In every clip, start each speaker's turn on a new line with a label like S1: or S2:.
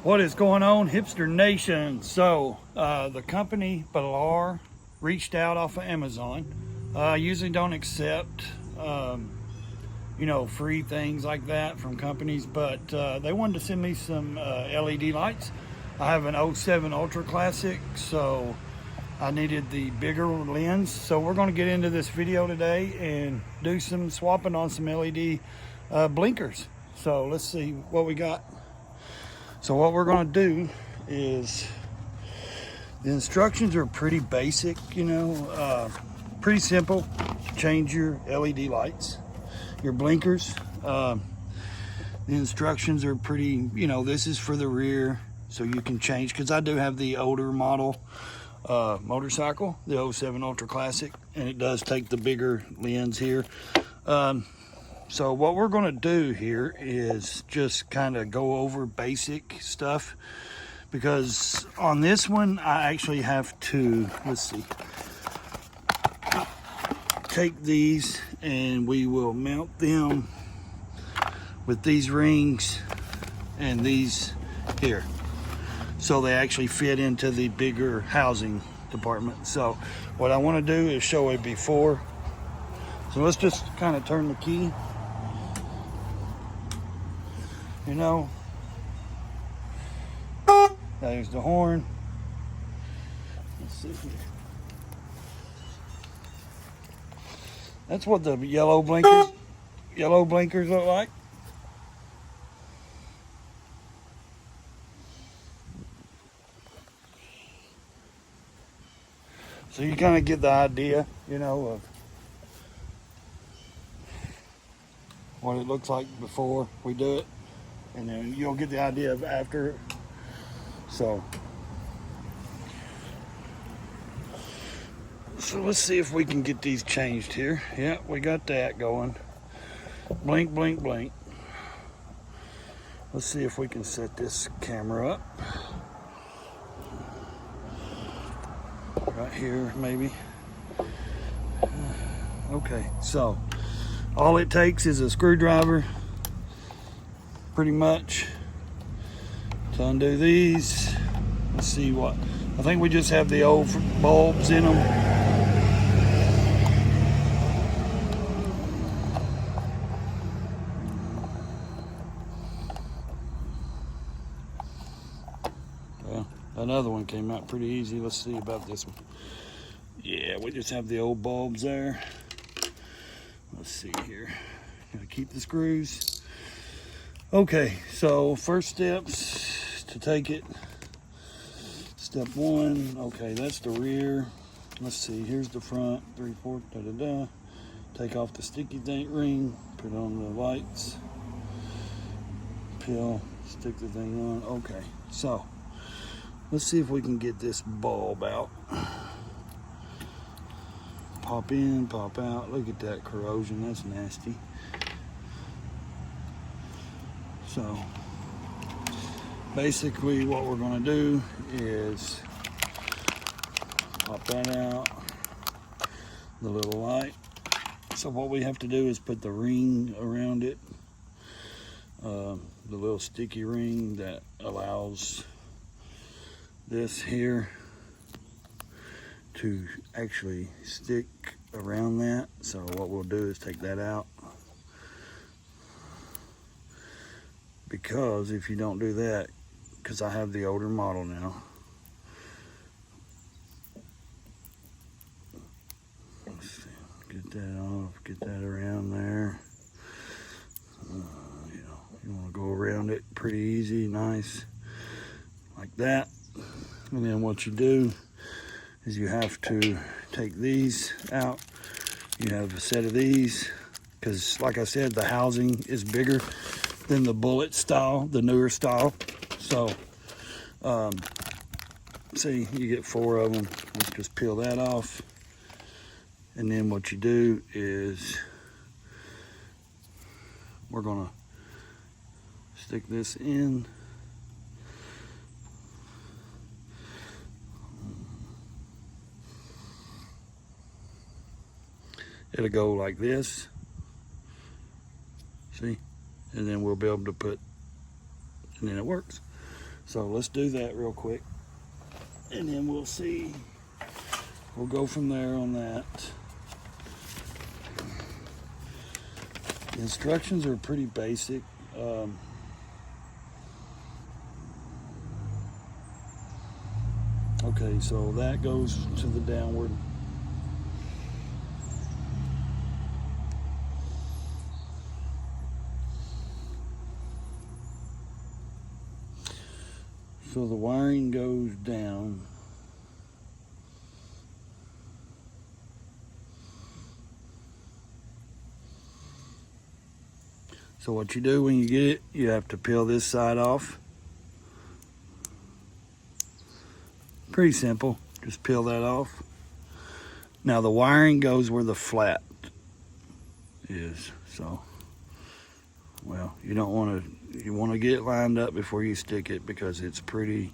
S1: What is going on, Hipster Nation? So the company Benlari reached out off of Amazon. I usually don't accept free things like that from companies, but they wanted to send me some LED lights. I have an '07 Ultra Classic, so I needed the bigger lens. So we're going to get into this video today and do some swapping on some LED blinkers. So let's see what we got. So what we're going to do is, the instructions are pretty basic, pretty simple. Change your LED lights, your blinkers. The instructions are pretty, this is for the rear, so you can change, because I do have the older model motorcycle, the '07 Ultra Classic, and it does take the bigger lens here. So what we're going to do here is just kind of go over basic stuff, because on this one I actually have to, take these and we will mount them with these rings and these here, so they actually fit into the bigger housing department. So what I want to do is show a before. So let's just kind of turn the key. There's the horn. Let's see here. That's what the yellow blinkers look like. So you kind of get the idea, of what it looks like before we do it. And then you'll get the idea of after. So let's see if we can get these changed here. Yeah, we got that going. Blink, blink, blink. Let's see if we can set this camera up. Right here, maybe. Okay, so all it takes is a screwdriver, pretty much, to undo these. Let's see what, I think we just have the old bulbs in them. Well, another one came out pretty easy. Let's see about this one. Yeah, we just have the old bulbs there. Let's see here. Gotta keep the screws. Okay, so first steps to take it. Step one, okay, that's the rear. Let's see, here's the front, 3/4, da-da-da. Take off the sticky thing ring, put on the lights. Peel, stick the thing on. Okay, so let's see if we can get this bulb out. Pop in, pop out. Look at that corrosion, that's nasty. So basically what we're going to do is pop that out, the little light. So what we have to do is put the ring around it, the little sticky ring that allows this here to actually stick around that. So what we'll do is take that out, because if you don't do that, because I have the older model now, let's see, get that off, get that around there. You want to go around it pretty easy, nice, like that. And then what you do is you have to take these out. You have a set of these, because like I said, the housing is bigger than the bullet style, the newer style. So see, you get 4 of them. Let's just peel that off, and then what you do is we're gonna stick this in. It'll go like this, see, and then we'll be able to put, and then it works. So let's do that real quick, and then we'll see. We'll go from there on that. The instructions are pretty basic. Okay, so that goes to the downward. So the wiring goes down. So what you do when you get it, you have to peel this side off. Pretty simple, just peel that off. Now the wiring goes where the flat is, so, well, you don't want to, you want to get it lined up before you stick it because it's pretty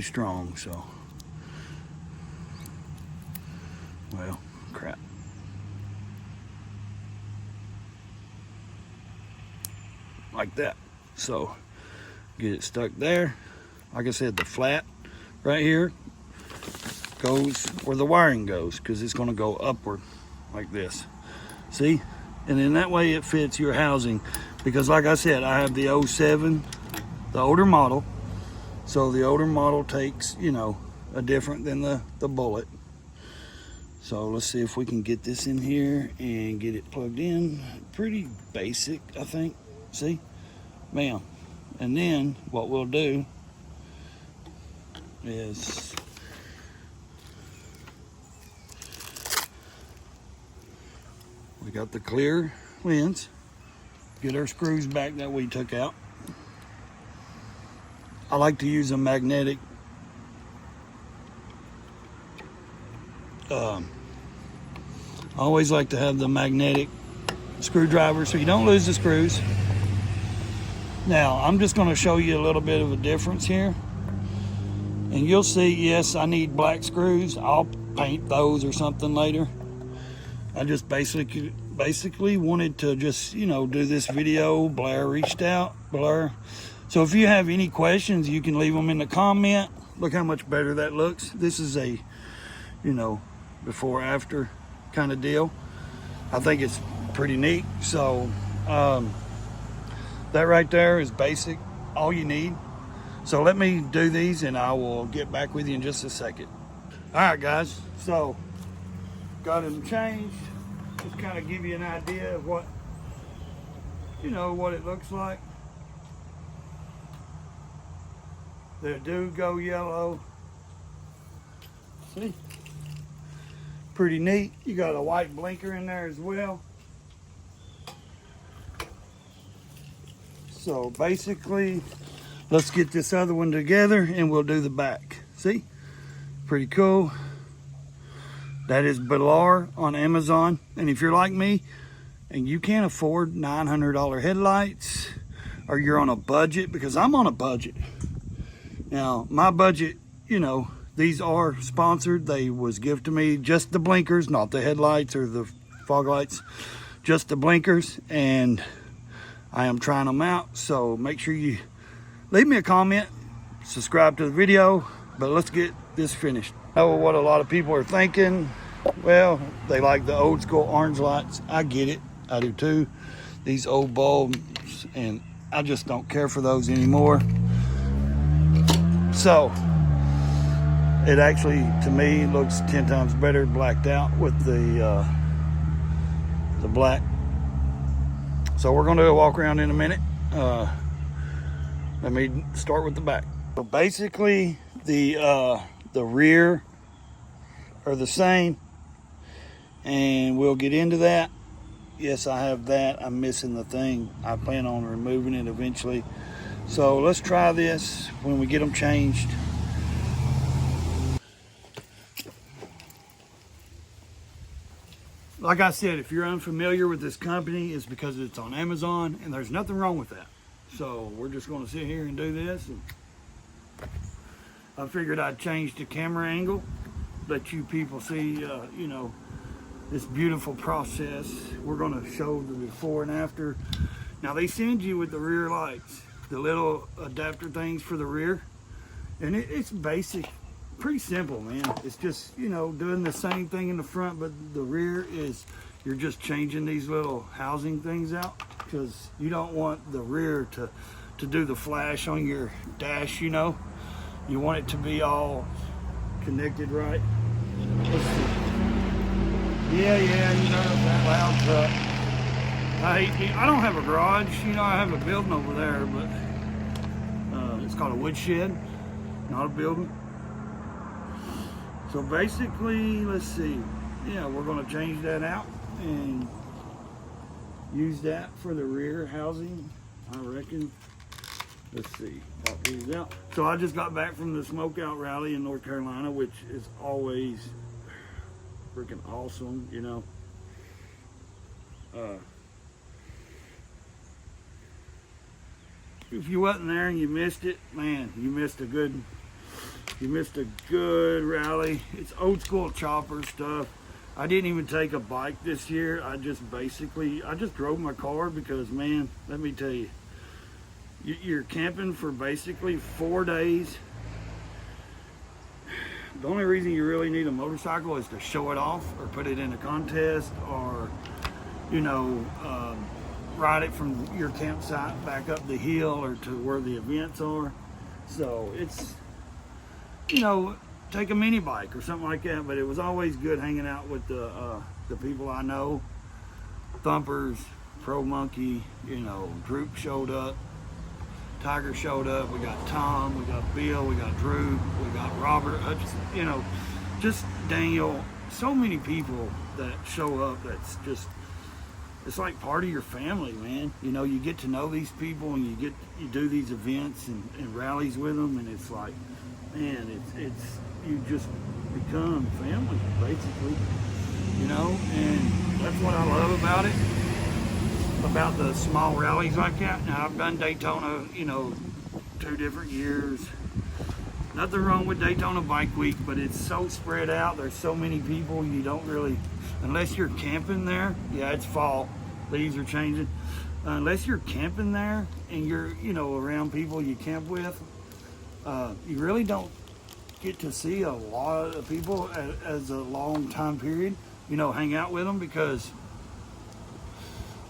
S1: strong, so, well, crap. Like that. So get it stuck there. Like I said, the flat right here goes where the wiring goes because it's going to go upward like this. See? And then that way it fits your housing, because like I said, I have the 07, the older model. So the older model takes, you know, a different than the Bullet. So let's see if we can get this in here and get it plugged in. Pretty basic, I think. See? Bam. And then what we'll do is we got the clear lens. Get our screws back that we took out. I like to use a magnetic I always like to have the magnetic screwdriver so you don't lose the screws. Now, I'm just going to show you a little bit of a difference here. And you'll see, yes, I need black screws. I'll paint those or something later. I just basically wanted to just, you know, do this video. Blair reached out. Blair. So if you have any questions, you can leave them in the comment. Look how much better that looks. This is a, you know, before after kind of deal. I think it's pretty neat. So, that right there is basic, all you need. So let me do these and I will get back with you in just a second. All right, guys, so got them changed. Just kind of give you an idea of what, you know, what it looks like. They do go yellow. See? Pretty neat. You got a white blinker in there as well. So basically, let's get this other one together and we'll do the back. See? Pretty cool. That is Benlari on Amazon. And if you're like me and you can't afford $900 headlights, or you're on a budget, because I'm on a budget. Now, my budget, you know, these are sponsored. They was given to me, just the blinkers, not the headlights or the fog lights, just the blinkers. And I am trying them out, so make sure you leave me a comment, subscribe to the video, but let's get this finished. I know what a lot of people are thinking. Well, they like the old school orange lights. I get it, I do too. These old bulbs, and I just don't care for those anymore. So, it actually, to me, looks 10 times better blacked out with the black. So we're going to do a walk around in a minute. Let me start with the back. So basically, the rear are the same, and we'll get into that. Yes, I have that. I'm missing the thing. I plan on removing it eventually. So let's try this when we get them changed. Like I said, if you're unfamiliar with this company, it's because it's on Amazon, and there's nothing wrong with that. So we're just going to sit here and do this. And I figured I'd change the camera angle, let you people see, you know, this beautiful process. We're going to show the before and after. Now, they send you with the rear lights the little adapter things for the rear. And it's basic, pretty simple, man. It's just, you know, doing the same thing in the front, but the rear is, you're just changing these little housing things out, because you don't want the rear to do the flash on your dash, you know. You want it to be all connected right. Let's see. Yeah, you know, that loud truck. I don't have a garage, you know, I have a building over there, but it's called a woodshed, not a building. So basically, let's see, yeah, we're gonna change that out and use that for the rear housing, I reckon. Let's see, pop these out. So I just got back from the smokeout rally in North Carolina, which is always freaking awesome, you know. If you wasn't there and you missed it, man, you missed a good rally. It's old school chopper stuff. I didn't even take a bike this year. I just drove my car because, man, let me tell you, you're camping for basically 4 days. The only reason you really need a motorcycle is to show it off or put it in a contest, or, you know, ride it from your campsite back up the hill or to where the events are. So it's, you know, take a mini bike or something like that. But it was always good hanging out with the people I know. Thumpers, Pro Monkey, you know, Droop showed up, Tiger showed up, we got Tom, we got Bill, we got Drew, we got Robert Hutchinson, you know, just Daniel, so many people that show up. That's just, it's like part of your family, man. You know, you get to know these people and you do these events and rallies with them, and it's like, man, it's you just become family, basically, you know. And that's what I love about it, about the small rallies like that. Now, I've done Daytona, you know, 2 different years. Nothing wrong with Daytona Bike Week, but it's so spread out. There's so many people, you don't really, unless you're camping there. Yeah, it's fall, leaves are changing. Unless you're camping there and you're, you know, around people you camp with, you really don't get to see a lot of people as a long time period, you know, hang out with them, because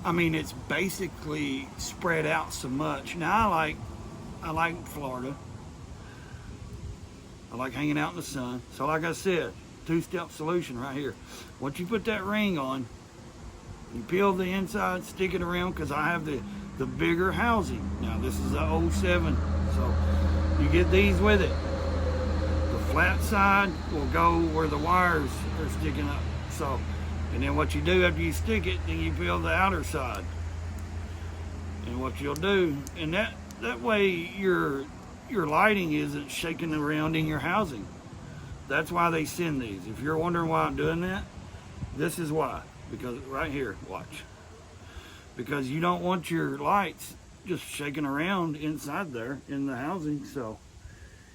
S1: I mean, it's basically spread out so much. Now I like Florida. I like hanging out in the sun. So like I said, 2-step solution right here. Once you put that ring on, you peel the inside, stick it around, because I have the bigger housing. Now this is a 07, so you get these with it. The flat side will go where the wires are sticking up. So, and then what you do after you stick it, then you peel the outer side. And what you'll do, and that way your lighting isn't shaking around in your housing. That's why they send these. If you're wondering why I'm doing that, this is why. Because right here, watch. Because you don't want your lights just shaking around inside there in the housing. So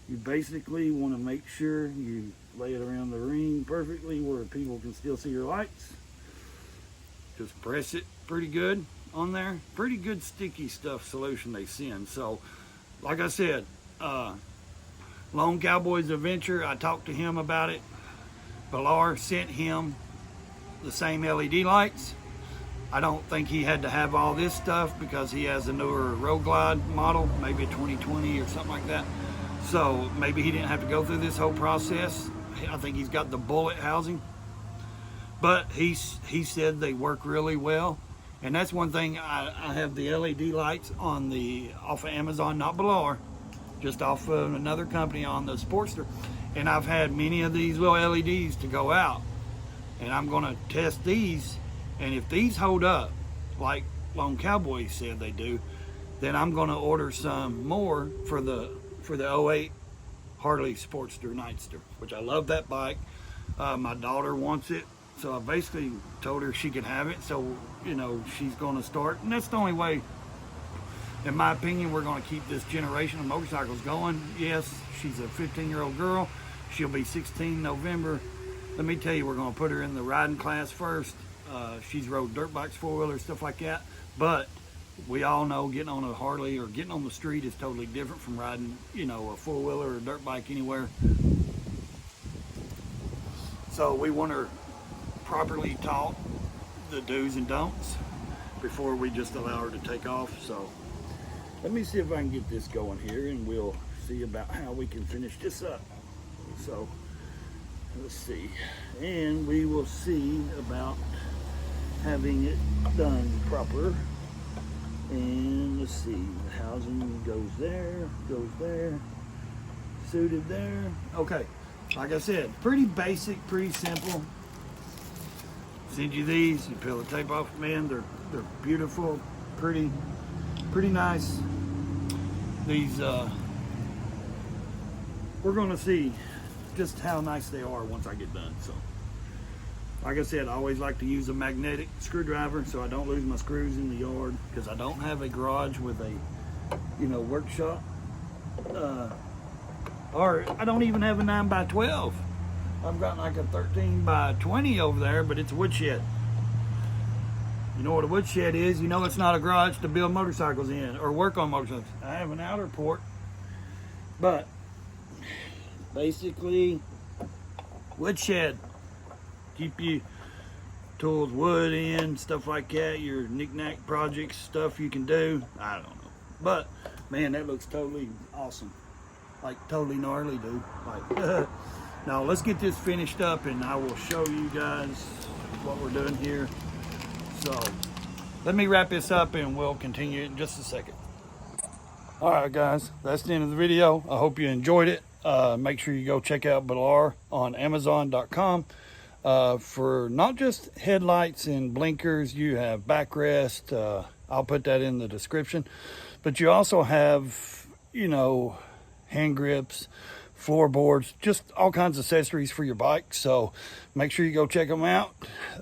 S1: you basically want to make sure you lay it around the ring perfectly where people can still see your lights. Just press it pretty good on there. Pretty good sticky stuff solution they send. So like I said, Lone Cowboy's Adventure, I talked to him about it. Benlari sent him the same LED lights. I don't think he had to have all this stuff because he has a newer Road Glide model, maybe a 2020 or something like that. So maybe he didn't have to go through this whole process. I think he's got the bullet housing. But he said they work really well. And that's one thing, I have the LED lights on off of Amazon, not Benlari, just off of another company on the Sportster. And I've had many of these little LEDs to go out. And I'm gonna test these. And if these hold up, like Lone Cowboy said they do, then I'm gonna order some more for the 08 Harley Sportster Nightster, which I love that bike. My daughter wants it. So I basically told her she could have it. So, you know, she's gonna start. And that's the only way, in my opinion, we're gonna keep this generation of motorcycles going. Yes, she's a 15-year-old girl. She'll be 16 in November. Let me tell you, we're gonna put her in the riding class first. She's rode dirt bikes, 4-wheelers, stuff like that. But we all know getting on a Harley or getting on the street is totally different from riding, you know, a four-wheeler or a dirt bike anywhere. So we want her properly taught the do's and don'ts before we just allow her to take off. So let me see if I can get this going here, and we'll see about how we can finish this up. So let's see, and we will see about having it done proper. And let's see, the housing goes there, suited there. Okay, like I said, pretty basic, pretty simple. Send you these, you peel the tape off, man. They're beautiful, pretty nice. These we're gonna see just how nice they are once I get done. So like I said, I always like to use a magnetic screwdriver so I don't lose my screws in the yard, because I don't have a garage with a, you know, workshop, or I don't even have a 9x12. I've got like a 13x20 over there, but it's a woodshed. You know what a woodshed is? You know it's not a garage to build motorcycles in or work on motorcycles. I have an outer port, but basically woodshed. Keep your tools, wood in, stuff like that, your knick-knack projects, stuff you can do. I don't know. But, man, that looks totally awesome. Like, totally gnarly, dude. Like, now, let's get this finished up, and I will show you guys what we're doing here. So, let me wrap this up, and we'll continue in just a second. All right, guys, that's the end of the video. I hope you enjoyed it. Make sure you go check out Benlari on Amazon.com. For not just headlights and blinkers, you have backrest. I'll put that in the description. But you also have, you know, hand grips, floorboards, just all kinds of accessories for your bike. So make sure you go check them out.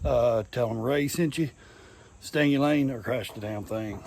S1: Tell them Ray sent you. Stay in your lane or crash the damn thing.